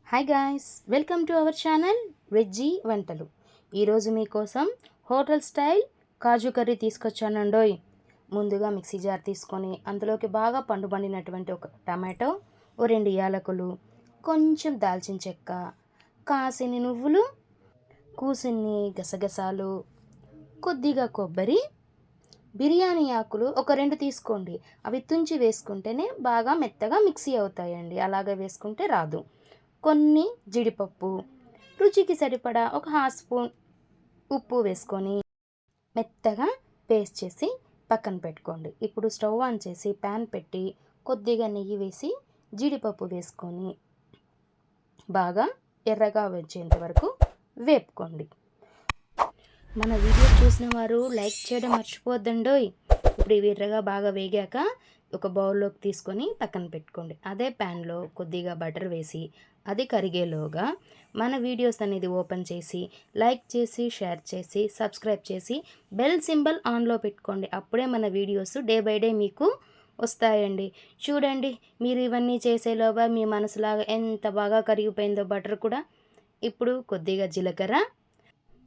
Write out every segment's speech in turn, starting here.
Hi guys, welcome to our channel veggie వంటలు. ఈరోజు మీకోసం హోటల్ స్టైల్ కాజు కర్రీ తీసుకొచ్చానండోయ్. ముందుగా మిక్సీ జార్ తీసుకొని అందులోకి బాగా పండినటువంటి ఒక టమాటో, ఓ 2 యాలకులు, కొంచెం దాల్చిన చెక్క, కాసిని నువ్వులు, కూసిన్ని గసగసాలు, కొద్దిగా కొబ్బరి, బిర్యానీ ఆకులు ఒక 2 తీసుకోండి. అవి తుంచి వేసుకుంటేనే బాగా మెత్తగా మిక్సీ అవుతాయండి, అలాగే వేసుకుంటే రాదు. కొన్ని జీడిపప్పు, రుచికి సరిపడా ఒక 1/2 స్పూన్ ఉప్పు వేసుకొని మెత్తగా పేస్ట్ చేసి పక్కన పెట్టుకోండి. ఇప్పుడు స్టవ్ ఆన్ చేసి ప్యాన్ పెట్టి కొద్దిగా నెయ్యి వేసి జీడిపప్పు వేసుకొని బాగా ఎర్రగా వచ్చేంత వరకు వేపుకోండి. మన వీడియో చూసిన వారు లైక్ చేయడం మర్చిపోద్దండోయ్. ఇప్పుడు ఇవి ఎర్రగా బాగా వేగాక ఒక బౌల్లోకి తీసుకొని పక్కన పెట్టుకోండి. అదే ప్యాన్లో కొద్దిగా బటర్ వేసి అది కరిగేలోగా మన వీడియోస్ అనేది ఓపెన్ చేసి లైక్ చేసి షేర్ చేసి సబ్స్క్రైబ్ చేసి బెల్ సింబల్ ఆన్లో పెట్టుకోండి. అప్పుడే మన వీడియోస్ డే బై డే మీకు వస్తాయండి. చూడండి, మీరు ఇవన్నీ చేసేలోగా మీ మనసులాగా ఎంత బాగా కరిగిపోయిందో బటర్ కూడా. ఇప్పుడు కొద్దిగా జీలకర్ర,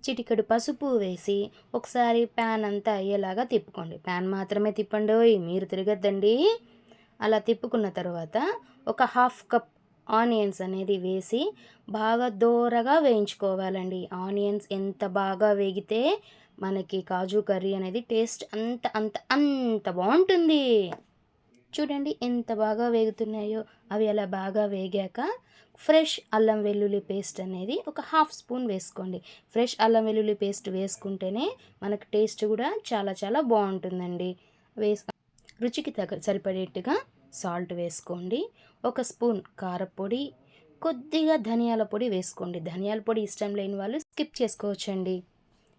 చిటికెడు పసుపు వేసి ఒకసారి ప్యాన్ అంతా అయ్యేలాగా తిప్పుకోండి. ప్యాన్ మాత్రమే తిప్పండి, మీరు తిరగద్దండి. అలా తిప్పుకున్న తర్వాత ఒక 1/2 కప్ ఆనియన్స్ అనేది వేసి బాగా దోరగా వేయించుకోవాలండి. ఆనియన్స్ ఎంత బాగా వేగితే మనకి కాజు కర్రీ అనేది టేస్ట్ అంత అంత అంత బాగుంటుంది. చూడండి ఎంత బాగా వేగుతున్నాయో. అవి అలా బాగా వేగాక ఫ్రెష్ అల్లం వెల్లుల్లి పేస్ట్ అనేది ఒక 1/2 స్పూన్ వేసుకోండి. ఫ్రెష్ అల్లం వెల్లుల్లి పేస్ట్ వేసుకుంటేనే మనకు టేస్ట్ కూడా చాలా చాలా బాగుంటుందండి. రుచికి సరిపడేట్టుగా సాల్ట్ వేసుకోండి. 1 స్పూన్ కారపొడి, కొద్దిగా ధనియాల పొడి వేసుకోండి. ధనియాల పొడి ఇష్టం లేని వాళ్ళు స్కిప్ చేసుకోవచ్చండి.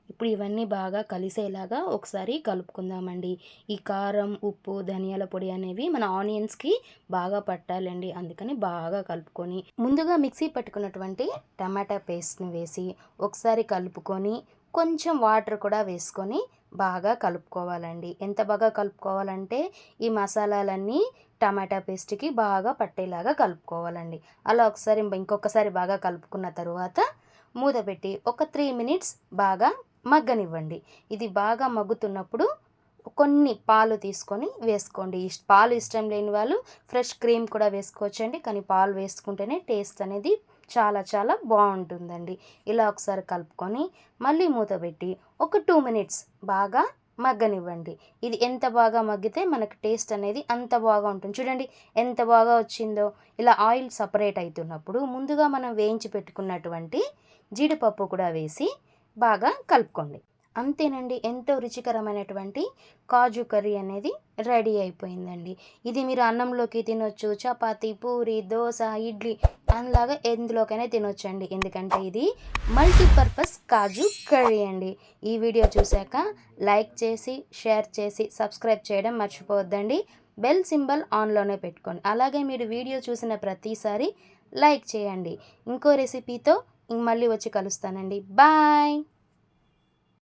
ఇప్పుడు ఇవన్నీ బాగా కలిసేలాగా ఒకసారి కలుపుకుందామండి. ఈ కారం, ఉప్పు, ధనియాల పొడి అనేవి మన ఆనియన్స్కి బాగా పట్టాలండి. అందుకని బాగా కలుపుకొని ముందుగా మిక్సీ పట్టుకున్నటువంటి టమాటా పేస్ట్ని వేసి ఒకసారి కలుపుకొని కొంచెం వాటర్ కూడా వేసుకొని బాగా కలుపుకోవాలండి. ఎంత బాగా కలుపుకోవాలంటే ఈ మసాలాలన్నీ టమాటా పేస్ట్కి బాగా పట్టేలాగా కలుపుకోవాలండి. అలా ఇంకొకసారి బాగా కలుపుకున్న తరువాత మూత పెట్టి ఒక 3 మినిట్స్ బాగా మగ్గనివ్వండి. ఇది బాగా మగ్గుతున్నప్పుడు కొన్ని పాలు తీసుకొని వేసుకోండి. పాలు ఇష్టం లేని వాళ్ళు ఫ్రెష్ క్రీమ్ కూడా వేసుకోవచ్చండి, కానీ పాలు వేసుకుంటేనే టేస్ట్ అనేది చాలా చాలా బాగుంటుందండి. ఇలా ఒకసారి కలుపుకొని మళ్ళీ మూత పెట్టి ఒక 2 మినిట్స్ బాగా మగ్గనివ్వండి. ఇది ఎంత బాగా మగ్గితే మనకు టేస్ట్ అనేది అంత బాగా ఉంటుంది. చూడండి ఎంత బాగా వచ్చిందో. ఇలా ఆయిల్ సపరేట్ అవుతున్నప్పుడు ముందుగా మనం వేయించి పెట్టుకున్నటువంటి జీడిపప్పు కూడా వేసి బాగా కలుపుకోండి. అంతేనండి, ఎంతో రుచికరమైనటువంటి కాజు కర్రీ అనేది రెడీ అయిపోయిందండి. ఇది మీరు అన్నంలోకి తినొచ్చు, చపాతీ, పూరి, దోశ, ఇడ్లీ అలాగా ఎందులోకైనా తినొచ్చండి. ఎందుకంటే ఇది మల్టీపర్పస్ కాజు కర్రీ అండి. ఈ వీడియో చూశాక లైక్ చేసి షేర్ చేసి సబ్స్క్రైబ్ చేయడం మర్చిపోవద్దండి. బెల్ సింబల్ ఆన్లోనే పెట్టుకోండి. అలాగే మీరు వీడియో చూసిన ప్రతిసారి లైక్ చేయండి. ఇంకో రెసిపీతో మళ్ళీ వచ్చి కలుస్తానండి. బాయ్.